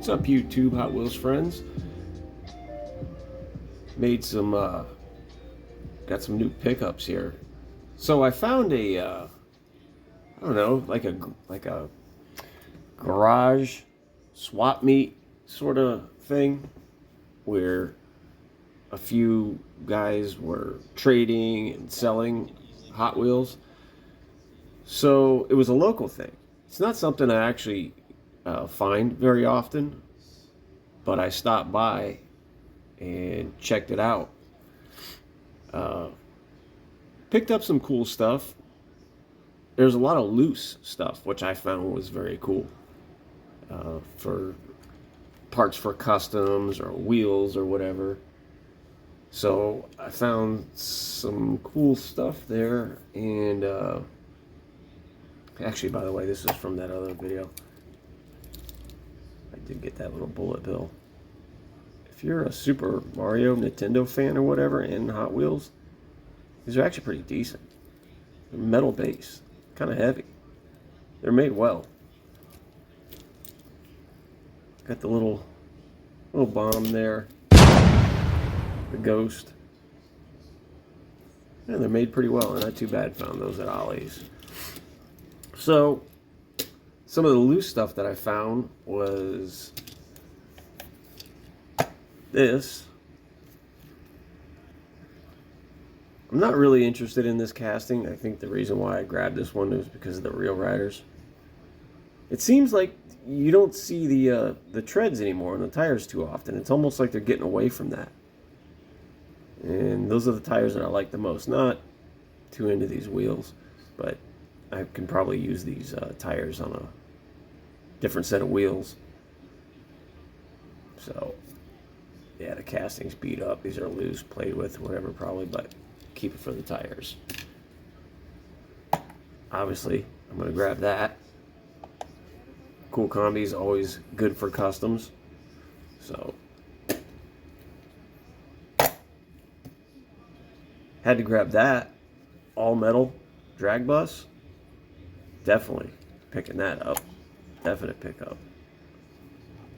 What's up, YouTube Hot Wheels friends? Made some, got some new pickups here. So I found I don't know, like a garage swap meet sort of thing where a few guys were trading and selling Hot Wheels. So it was a local thing. It's not something I actually find very often, but I stopped by and checked it out. Uh, Picked up some cool stuff. There's a lot of loose stuff, which I found was very cool, for parts for customs or wheels or whatever. So I found some cool stuff there, and actually, by the way, this is from that other video. I did get that little bullet bill. If you're a Super Mario Nintendo fan or whatever, and Hot Wheels, these are actually pretty decent. They're metal base, kind of heavy. They're made well. Got the little bomb there, the ghost. Yeah, they're made pretty well, and not too bad. Found those at Ollie's. So, some of the loose stuff that I found was this. I'm not really interested in this casting. I think the reason why I grabbed this one was because of the Real Riders. It seems like you don't see the treads anymore on the tires too often. It's almost like they're getting away from that. And those are the tires that I like the most. Not too into these wheels, but I can probably use these tires on a different set of wheels. So, yeah, the casting's beat up. These are loose, played with, whatever, probably, but keep it for the tires. Obviously, I'm going to grab that. Cool combi is always good for customs. So, had to grab that. All metal drag bus. Definitely picking that up. Definite pickup.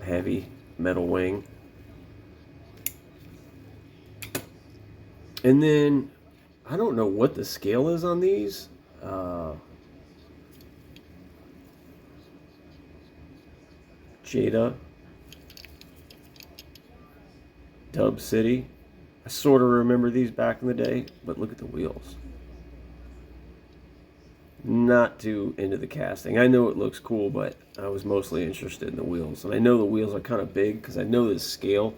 Heavy metal wing. And then, I don't know what the scale is on these. Jada. Dub City. I sort of remember these back in the day, but look at the wheels. Not too into the casting. I know it looks cool, but I was mostly interested in the wheels. And I know the wheels are kind of big because I know the scale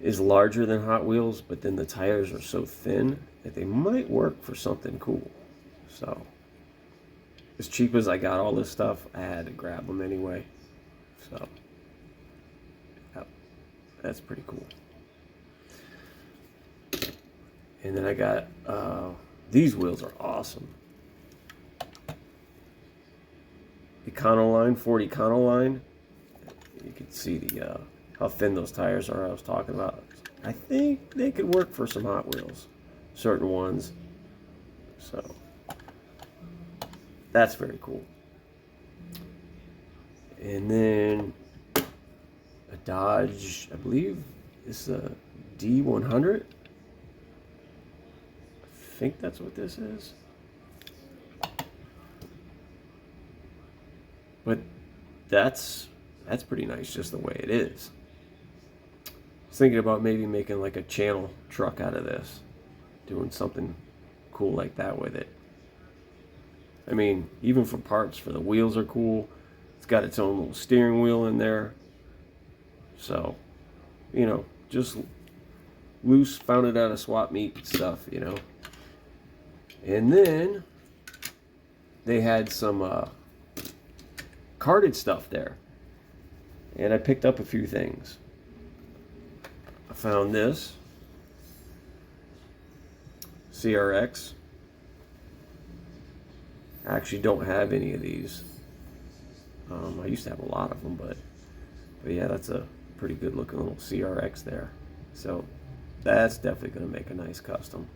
is larger than Hot Wheels, but then the tires are so thin that they might work for something cool. So, as cheap as I got all this stuff, I had to grab them anyway. So, yep, that's pretty cool. And then I got, these wheels are awesome. Econoline, Ford Econoline. You can see the how thin those tires are I was talking about. I think they could work for some Hot Wheels. Certain ones. So, that's very cool. And then a Dodge, I believe this is a D100. I think that's what this is. But that's pretty nice just the way it is. I was thinking about maybe making like a channel truck out of this. Doing something cool like that with it. I mean, even for parts, for the wheels are cool. It's got its own little steering wheel in there. So, you know, just loose, found it at a swap meet stuff, you know. And then they had some carded stuff there. And I picked up a few things. I found this CRX. I actually don't have any of these. I used to have a lot of them, but yeah, that's a pretty good looking little CRX there. So that's definitely going to make a nice custom.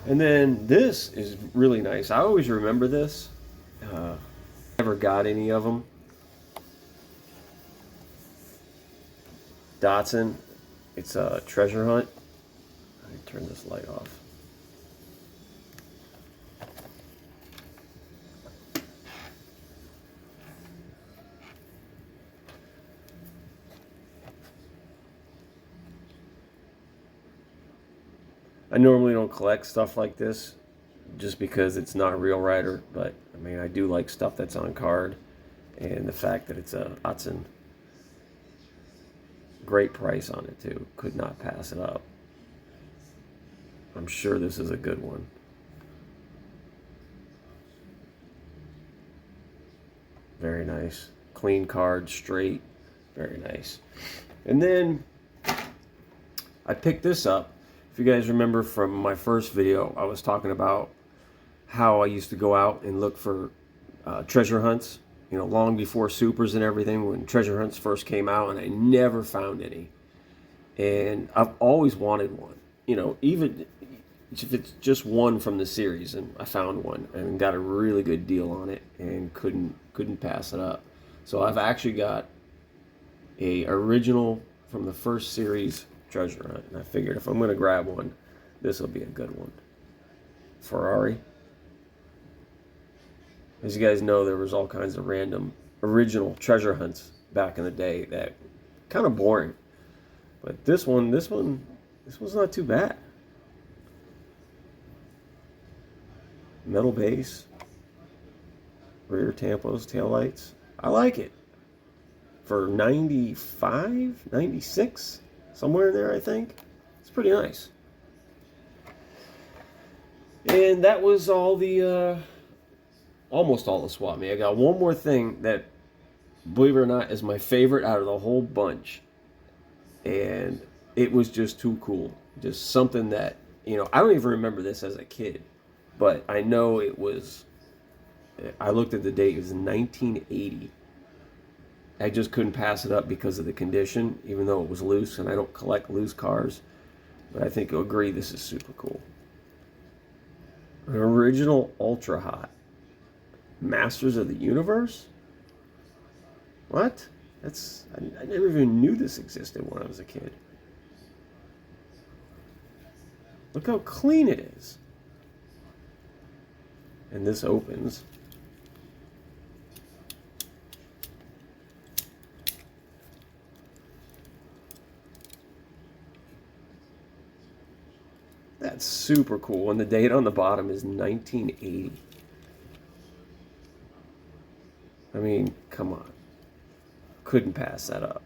And then this is really nice. I always remember this. Never got any of them. Datsun. It's a treasure hunt. Let me turn this light off. I normally don't collect stuff like this just because it's not real Rider, but I mean, I do like stuff that's on card, and the fact that it's a Datsun, great price on it too. Could not pass it up. I'm sure this is a good one. Very nice. Clean card, straight. Very nice. And then I picked this up. If you guys remember from my first video, I was talking about how I used to go out and look for treasure hunts, you know, long before supers and everything, when treasure hunts first came out, and I never found any. And I've always wanted one, you know, even if it's just one from the series, and I found one and got a really good deal on it and couldn't pass it up. So I've actually got a original from the first series treasure hunt, and I figured if I'm going to grab one, this will be a good one. Ferrari. As you guys know, there was all kinds of random original treasure hunts back in the day that kind of boring. But this one's not too bad. Metal base, rear tampos, taillights. I like it. For 95, 96, somewhere in there, I think. It's pretty nice. And that was all the, almost all the swap meet. I got one more thing that, believe it or not, is my favorite out of the whole bunch. And it was just too cool. Just something that, you know, I don't even remember this as a kid. But I know it was, I looked at the date, it was 1980. I just couldn't pass it up because of the condition, even though it was loose, and I don't collect loose cars. But I think you'll agree this is super cool. An original Ultra Hot. Masters of the Universe? What? I never even knew this existed when I was a kid. Look how clean it is. And this opens. That's super cool. And the date on the bottom is 1980. I mean, come on. Couldn't pass that up.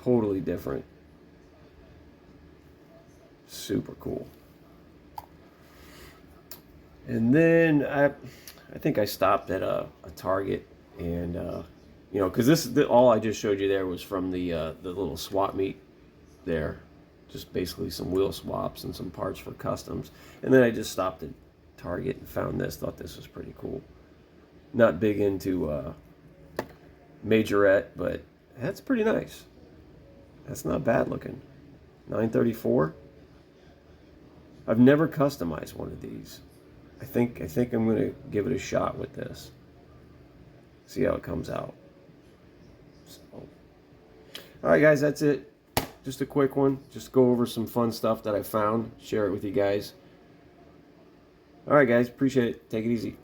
Totally different. Super cool. And then I think I stopped at a Target, and you know, because all I just showed you there was from the little swap meet there, just basically some wheel swaps and some parts for customs. And then I just stopped at Target and found this. Thought this was pretty cool. Not big into majorette, but that's pretty nice. That's not bad looking. 934. I've never customized one of these. I think I'm going to give it a shot with this. See how it comes out. So, all right, guys, that's it. Just a quick one. Just go over some fun stuff that I found. Share it with you guys. All right, guys. Appreciate it. Take it easy.